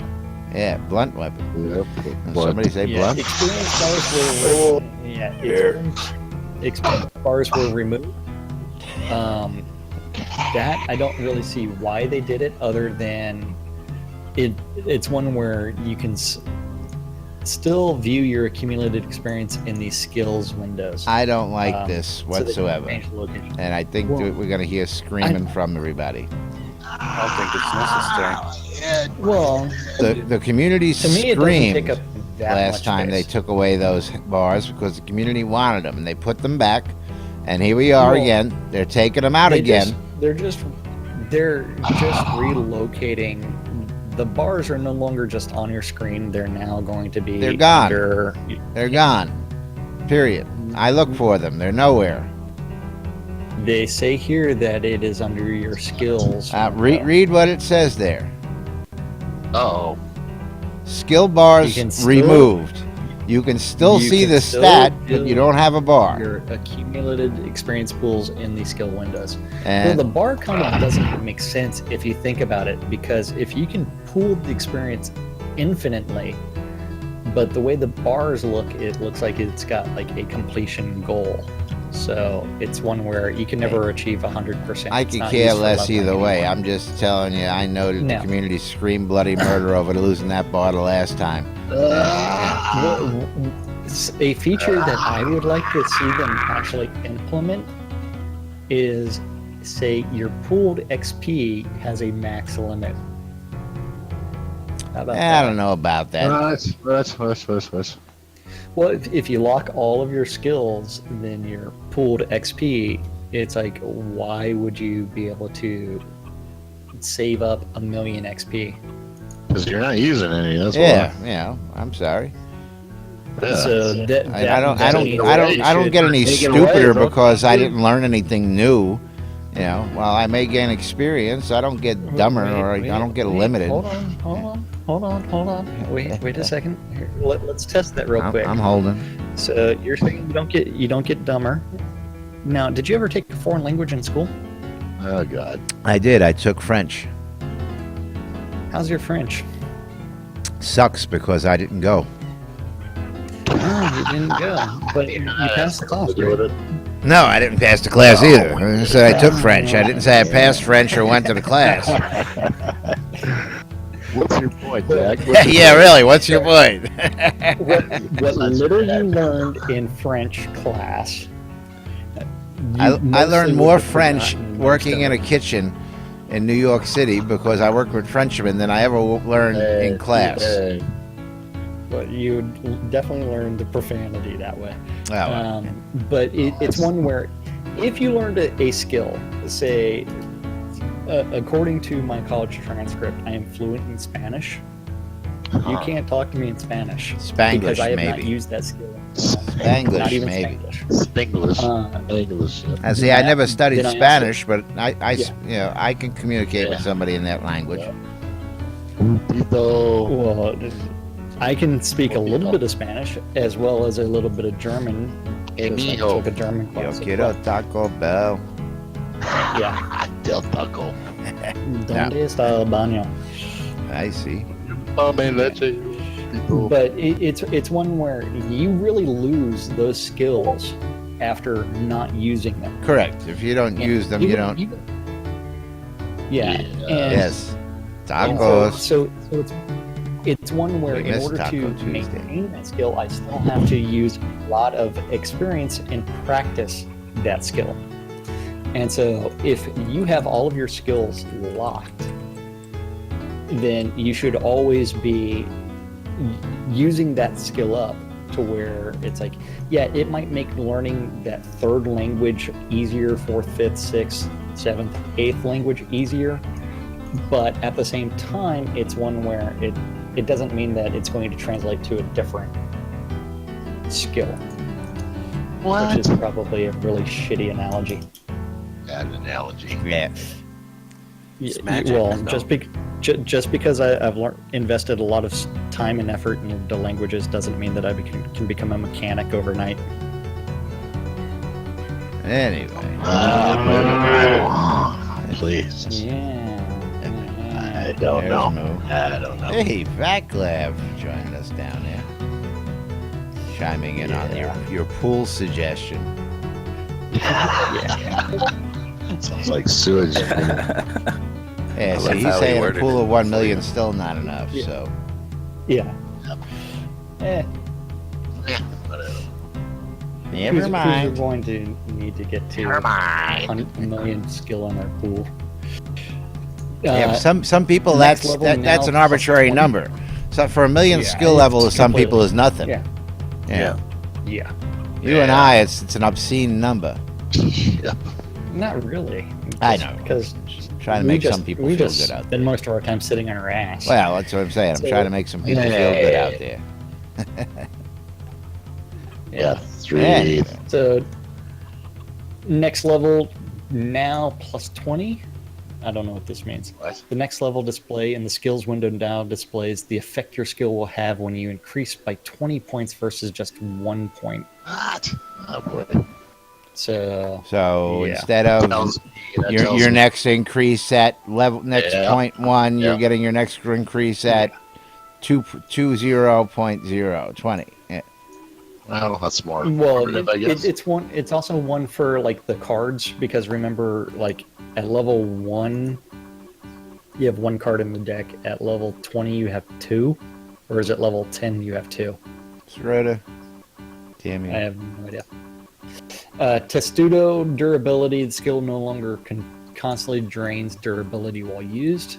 Yeah, blunt weapon. Yep. Somebody say blunt? Experience bars were removed. That I don't really see why they did it, other than it's one where you can still view your accumulated experience in the skills windows. I don't like this whatsoever. So change the location. And I think we're going to hear screaming from everybody. I don't think it's necessary. Well, The community to me, it doesn't take screamed up that last much time they space. took away those bars because the community wanted them, and they put them back. And here we are Well, again. They're taking them out again. They're just relocating. The bars are no longer just on your screen. They're now going to be. They're gone. Under, They're gone. Period. I look for them. They're nowhere. They say here that it is under your skills. Read what it says there. Oh, Skill bars You can still- removed. You can still You see can the still stat, but do you don't have a bar. your accumulated experience pools in the skill windows. Well, And the bar kind of doesn't make sense if you think about it, because if you can pool the experience infinitely, but the way the bars look, it looks like it's got like a completion goal. So it's one where you can never achieve 100%. I It's could not care used for less leveling either way. anymore. I'm just telling you, I know that the No. community screamed bloody murder over losing that bar the last time. A feature that I would like to see them actually implement is, say, your pooled XP has a max limit. How about I that? don't know about that. Well, if you lock all of your skills, then your pooled XP, it's like, why would you be able to save up 1,000,000 XP? because you're not using any. That's Yeah, I'm sorry. why. So that, I don't should get any take it away, stupider bro. because I didn't learn anything new. You know, while I may gain experience, I don't get dumber or I don't get limited. Hold on. Wait a second. Here, let's test that real quick. I'm holding. So you're saying you don't get dumber. Now, did you ever take a foreign language in school? Oh God. I did. I took French. How's your French? Sucks because I didn't go. Oh, you didn't go, but you passed the class, right? No, I didn't pass the class either. I said I took French. I didn't say I passed French or went to the class. What's your point, Jack? Yeah, really. What's your point? What little you learned in French class. I learned more French working in a kitchen in New York City because I worked with Frenchmen than I ever learned in class. But you definitely learned the profanity that way. Oh, well. But it's one where if you learned a skill, say, according to my college transcript, I am fluent in Spanish. You can't talk to me in Spanish. Spanglish, because I have not maybe. used that skill. Spanglish, Not even maybe. Spanglish. English. Uh, English. I see. I never studied Did I Spanish, but I Yeah. you know, I can communicate with somebody in that language. Pupito. Well, I can speak a little bit of Spanish as well as a little bit of German. Hey, because I mijo. took a German Yo class. quiero Taco Bell. Yeah. Del Taco. ¿Dónde está el baño? I see. Mame leche. Pupito. But it's one where you really lose those skills after not using them. Correct. If you don't use them, you don't. Yeah. And Yes. and Tacos. So it's one where We in missed order Taco to Tuesday. maintain that skill, I still have to use a lot of experience and practice that skill. And so if you have all of your skills locked, then you should always be using that skill up to where it's like, yeah, it might make learning that third language easier, fourth, fifth, sixth, seventh, eighth language easier. But at the same time, it's one where it doesn't mean that it's going to translate to a different skill. What? Which is probably a really shitty analogy. Bad analogy. Yeah. It's magic, Well, though. just because I've invested a lot of time and effort into languages doesn't mean that I can become a mechanic overnight. Anyway. Please. Yeah. I don't There's know. no- I don't know. Hey, Vaclav joined us down there. Chiming in on your pool suggestion. Sounds like sewage. Yeah, so like how he's he saying a worded pool it. of 1 million still not enough, Yeah. so. Yeah. Eh, Yeah, whatever. Never Who's mind. going to need to get to Never mind. 100,000,000 skill on their pool. Yeah, but some people next that's level that's now an arbitrary +20. number. So for a million Yeah, skill it's level, to some people completely- is nothing. Yeah. Yeah. Yeah. You and I, it's an obscene number. Yeah. Not really. I Just know. Because Trying to make some people we feel just good out spend there. most of our time sitting on our ass. Well, that's what I'm saying. I'm So- trying to make some people feel good out there. Yeah. 3. Yeah. So next level now +20. I don't know what this means. What? The next level display in the skills window now displays the effect your skill will have when you increase by 20 points versus just 1 point. What? Oh boy. So So Yeah. instead of Tells me, that your tells your me- next increase at level next Yeah. 0.1, you're Yeah. getting your next increase at 20.020. Yeah. Well, that's more. well, informative, I guess. it's one. It's also one for like the cards because remember, like at level 1, you have 1 card in the deck. At level 20, you have 2, or is it level 10 you have 2? Shroud. Damn I you. have no idea. Testudo durability. The skill no longer constantly drains durability while used.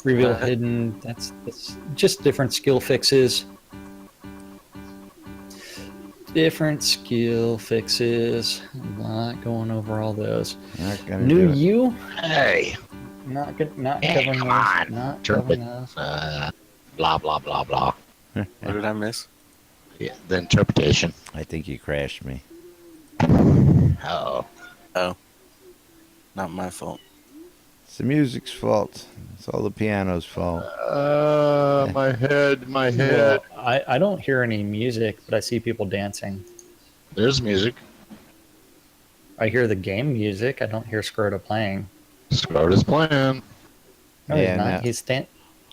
Reveal hidden. That's just different skill fixes. Different skill fixes. I'm not going over all those. Not gonna New do it. you. Hey. Not good. Not Yeah, covering come those. on. Not Turn covering it. those. Blah blah blah blah. What did I miss? Yeah. The interpretation. I think you crashed me. Oh. Oh. Not my fault. It's the music's fault. It's all the piano's fault. My head. My Well, I don't hear any music, but I see people dancing. There's music. I hear the game music. I don't hear Scroto playing. Scroud is playing. No, Yeah, he's not. no. He's stand.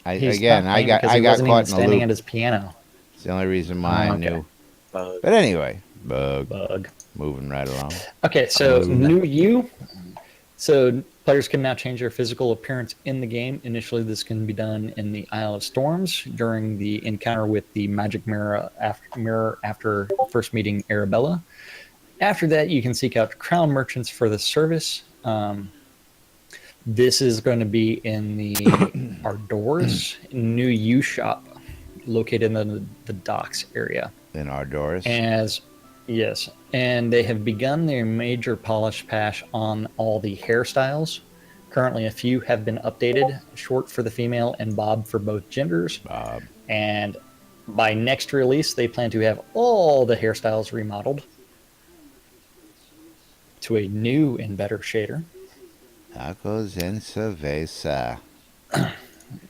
I He's again, not I playing got because I he got wasn't caught even in a standing loop. at his piano. It's the only reason why I Okay. knew. Bug. But anyway, bug Bug. moving right along. Okay, so Oh. new you. So players can now change their physical appearance in the game. Initially, this can be done in the Isle of Storms during the encounter with the Magic Mirror after first meeting Arabella. After that, you can seek out crown merchants for the service. This is going to be in the Ardors New U shop, located in the docks area. In our doors. Yes, and they have begun their major polish patch on all the hairstyles. Currently, a few have been updated, short for the female and bob for both genders. Bob. And by next release, they plan to have all the hairstyles remodeled to a new and better shader. Tacos and cerveza.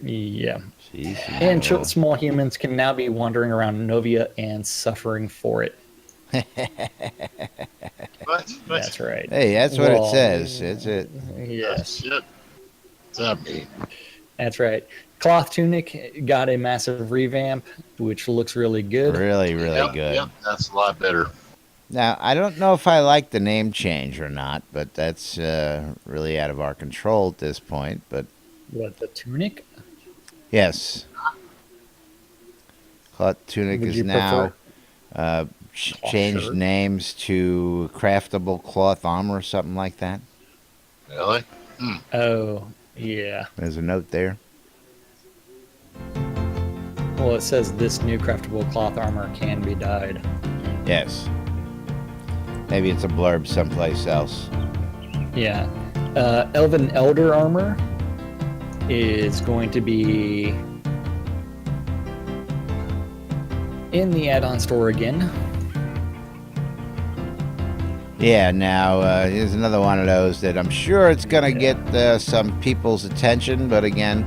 Yeah. Jeez, And oh. small humans can now be wandering around Novia and suffering for it. What? That's right. Hey, that's what it Well, says. It's it. Yes. Shit. What's that mean? That's right. Cloth Tunic got a massive revamp, which looks really good. Really, really Yep, good. Yep, that's a lot better. Now, I don't know if I like the name change or not, but that's really out of our control at this point. But What, the Tunic? yes, Cloth Tunic Would is you now prefer changed shirt? names to Craftable Cloth Armor or something like that. Really? Oh, yeah. There's a note there. Well, it says this new craftable cloth armor can be dyed. Yes. Maybe it's a blurb someplace else. Yeah. Elven Elder armor is going to be in the add-on store again. Yeah, now here's another one of those that I'm sure it's going to get some people's attention, but again,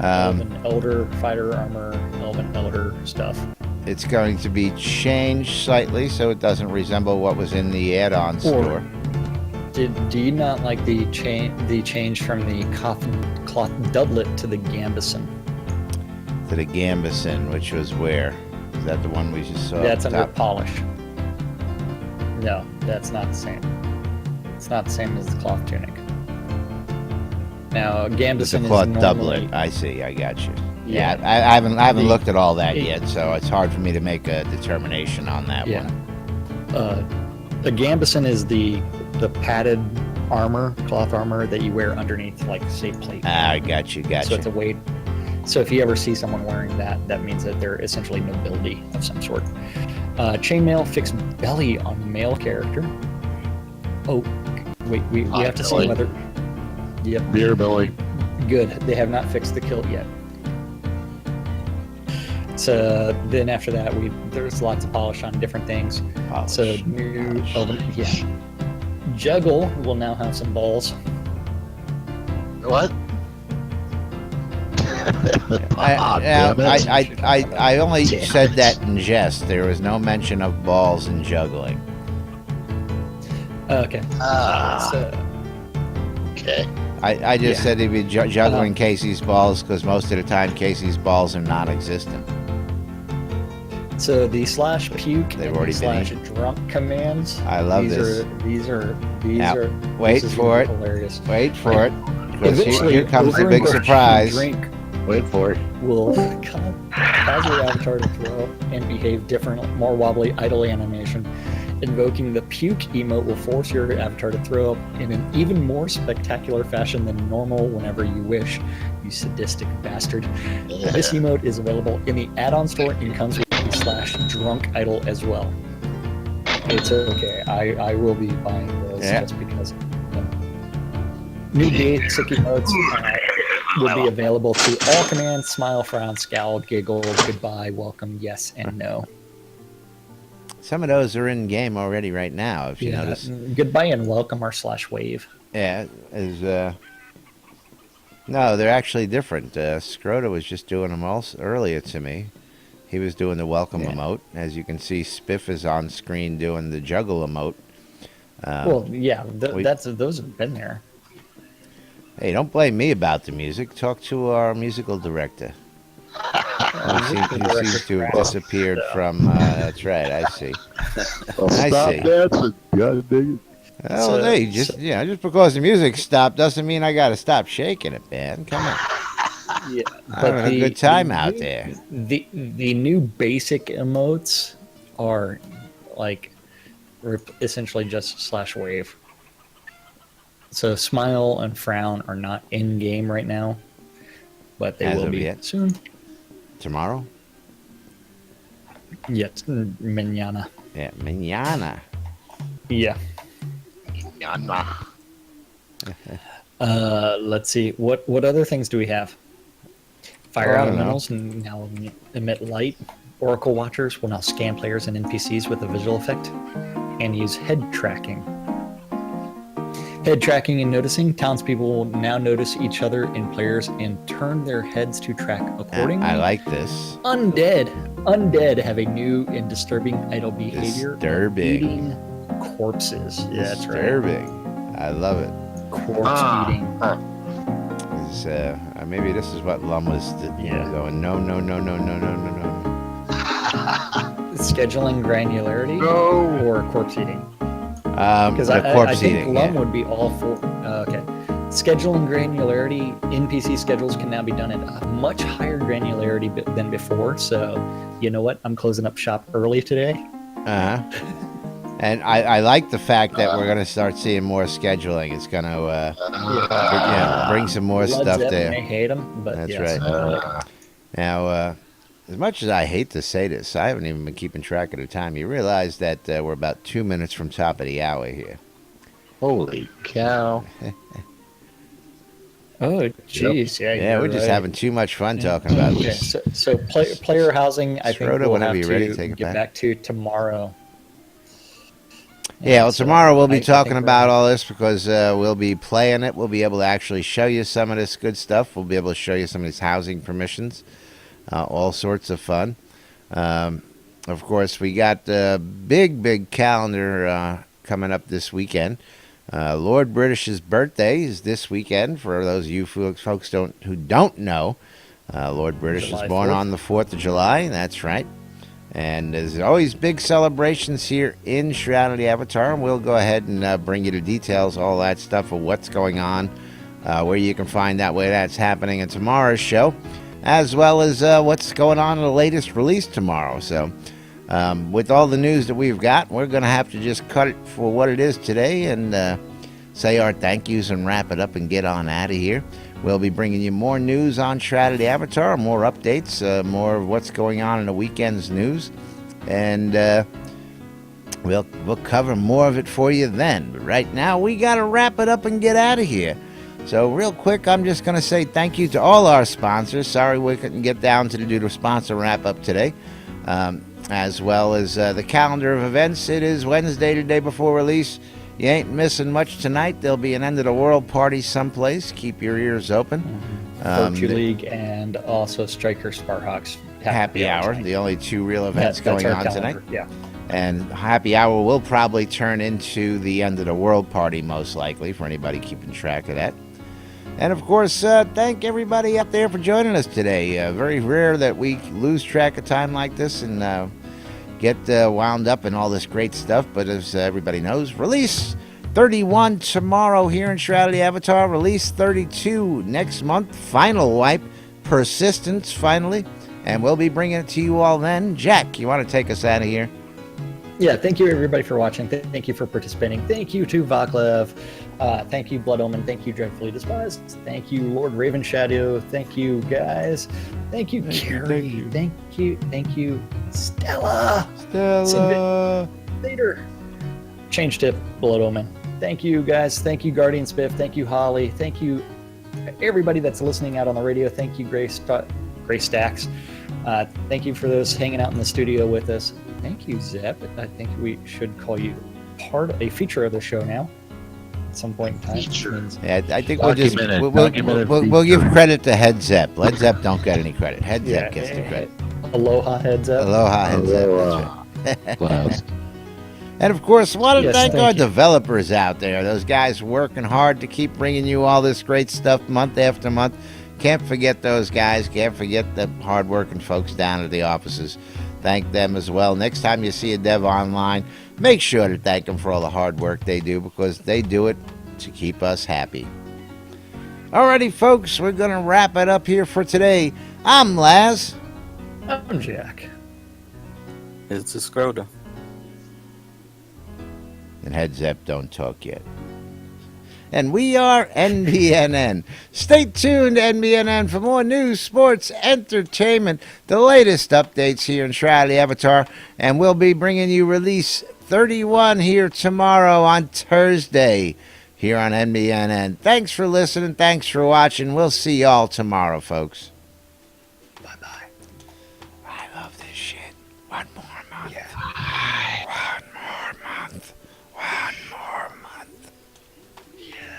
Elven Elder fighter armor, Elven Elder stuff. it's going to be changed slightly so it doesn't resemble what was in the add-on store. Do you not like the change from the cloth doublet to the Gambison? To the Gambison, which was where? Is that the one we just saw? That's under Top? polish. No, that's not the same. It's not the same as the cloth tunic. Now, It's Gambison a cloth is normally, doublet. I see. I got you. Yeah, I haven't looked at all that yet, so it's hard for me to make a determination on that one. The gambeson is the padded armor, cloth armor that you wear underneath, like, say, plate. I got you. So it's a weight. So if you ever see someone wearing that, that means that they're essentially nobility of some sort. Chainmail, fixed belly on male character. Oh, wait, we have to see whether. Yep. Beer belly. Good. They have not fixed the kilt yet. So then after that, there's lots of polish on different things. So new, Juggle will now have some balls. What? I only said that in jest. There was no mention of balls in juggling. Okay. Okay. I just said he'd be juggling Casey's balls because most of the time Casey's balls are non-existent. So the slash puke They've and already the been slash drunk commands. I love this. These are Wait for it. Hilarious. Wait for it. Because Eventually, here comes the big surprise. Drink Wait for it. will cause your avatar to throw and behave different, more wobbly idle animation. Invoking the puke emote will force your avatar to throw up in an even more spectacular fashion than normal whenever you wish, you sadistic bastard. This emote is available in the add-on store and comes with the slash drunk idle as well. It's okay. I will be buying those just because. New basic emotes will be available to all commands: smile, frown, scowl, giggle, goodbye, welcome, yes, and no. Some of those are in game already right now, if you notice. Goodbye and welcome are slash wave. Yeah, no, they're actually different. Shroud was just doing them earlier to me. He was doing the welcome emote. As you can see, Spiff is on screen doing the juggle emote. Those have been there. Hey, don't blame me about the music. Talk to our musical director. He seems to have disappeared from. That's right. I see. Stop dancing. God dang it. Oh, just because the music stopped doesn't mean I got to stop shaking it, man. Come on. Yeah, I'm having a good time out there. The new basic emotes are like essentially just slash wave. So smile and frown are not in game right now, but they will be soon. Tomorrow? Yes, mañana. Yeah, mañana. Yeah. Mañana. Let's see. What other things do we have? Fire elementals now emit light. Oracle watchers will now scan players and NPCs with a visual effect and use head tracking. Head tracking and noticing. Townspeople will now notice each other and players and turn their heads to track accordingly. I like this. Undead have a new and disturbing idle behavior. Disturbing. Eating corpses. Yeah, that's right. Disturbing. I love it. Corpse eating. Maybe this is what Lum was going, no. Scheduling granularity or corpse eating? Because I think Lum would be all for. Okay. Scheduling granularity, NPC schedules can now be done at a much higher granularity than before. So, you know what? I'm closing up shop early today. And I like the fact that we're going to start seeing more scheduling. It's going to bring some more stuff there. I hate them, but that's right. Now, as much as I hate to say this, I haven't even been keeping track of the time. You realize that we're about 2 minutes from top of the hour here. Holy cow. Oh, jeez. Yep. Yeah, we're just having too much fun talking about this. So player housing, I think we'll have to get back to tomorrow. Yeah, well, tomorrow we'll be talking about all this because we'll be playing it. We'll be able to actually show you some of this good stuff. We'll be able to show you some of these housing permissions. All sorts of fun. Of course, we got a big calendar coming up this weekend. Lord British's birthday is this weekend. For those of you folks who don't know, Lord British was born on the 4th of July. That's right. And there's always big celebrations here in Shroud of the Avatar. And we'll go ahead and bring you the details, all that stuff of what's going on, where you can find out where that's happening in tomorrow's show. as well as what's going on in the latest release tomorrow. So with all the news that we've got, we're going to have to just cut it for what it is today and say our thank yous and wrap it up and get on out of here. We'll be bringing you more news on Shroud of the Avatar, more updates, more of what's going on in the weekend's news, and we'll cover more of it for you then. But right now, we got to wrap it up and get out of here. So real quick, I'm just going to say thank you to all our sponsors. Sorry we couldn't get down to do the sponsor wrap-up today, as well as the calendar of events. It is Wednesday, the day before release. You ain't missing much tonight. There'll be an end-of-the-world party someplace. Keep your ears open. Virtue League and also Striker Sparhawks Happy Hour, the only two real events that's going our on calendar. tonight. Yeah. And Happy Hour will probably turn into the end-of-the-world party, most likely, for anybody keeping track of that. And, of course, thank everybody out there for joining us today. Very rare that we lose track of time like this and get wound up in all this great stuff. But as everybody knows, release 31 tomorrow here in Shroud of the Avatar. Release 32 next month. Final wipe. Persistence, finally. And we'll be bringing it to you all then. Jack, you want to take us out of here? Yeah, thank you everybody for watching. Thank you for participating. Thank you to Vaclav. Thank you, Blood Omen. Thank you, Dreadfully Despised. Thank you, Lord Raven Shadow. Thank you, guys. Thank you, Carrie. Thank you, Stella. Later. Change tip, Blood Omen. Thank you, guys. Thank you, Guardian Spiff. Thank you, Holly. Thank you, everybody that's listening out on the radio. Thank you, Gray Stacks. Thank you for those hanging out in the studio with us. Thank you, Zep. I think we should call you a feature of the show now. At some point in time. Yeah, I think we'll give credit to Head Zep. Led Zep don't get any credit. Head Zep gets the credit. Aloha, Head Zep. Aloha, Head Zep. That's right. And of course, I want to thank our developers out there. Those guys working hard to keep bringing you all this great stuff month after month. Can't forget those guys. Can't forget the hard-working folks down at the offices. Thank them as well. Next time you see a dev online, make sure to thank them for all the hard work they do, because they do it to keep us happy. Alrighty, folks, we're going to wrap it up here for today. I'm Laz. I'm Jack. It's a Scroda. And Heads Up, don't talk yet. And we are NBNN. Stay tuned to NBNN for more news, sports, entertainment, the latest updates here in Shroud of the Avatar. And we'll be bringing you release 31 here tomorrow on Thursday here on NBNN. Thanks for listening. Thanks for watching. We'll see y'all tomorrow, folks. Bye-bye. I love this shit. One more month. Yeah. One more month. One more month.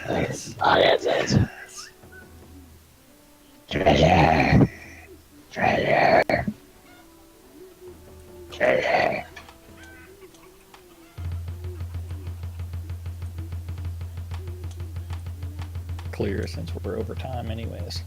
Yes. Treasure. Treasure. Treasure. Clear since we're over time anyways.